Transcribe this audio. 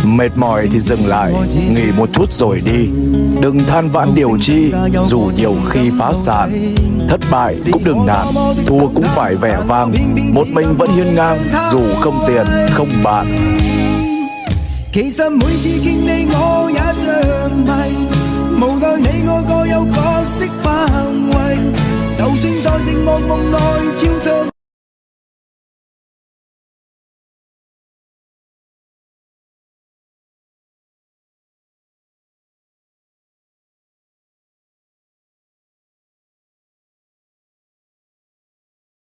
Mệt mỏi thì dừng lại, nghỉ một chút rồi đi. Đừng than vãn điều chi, dù nhiều khi phá sản. Thất bại cũng đừng nản, thua cũng phải vẻ vang. Một mình vẫn hiên ngang, dù không tiền, không bạn. 其實每次見你我也像迷，無奈你我各有角色範圍，就算在寂寞夢內超出。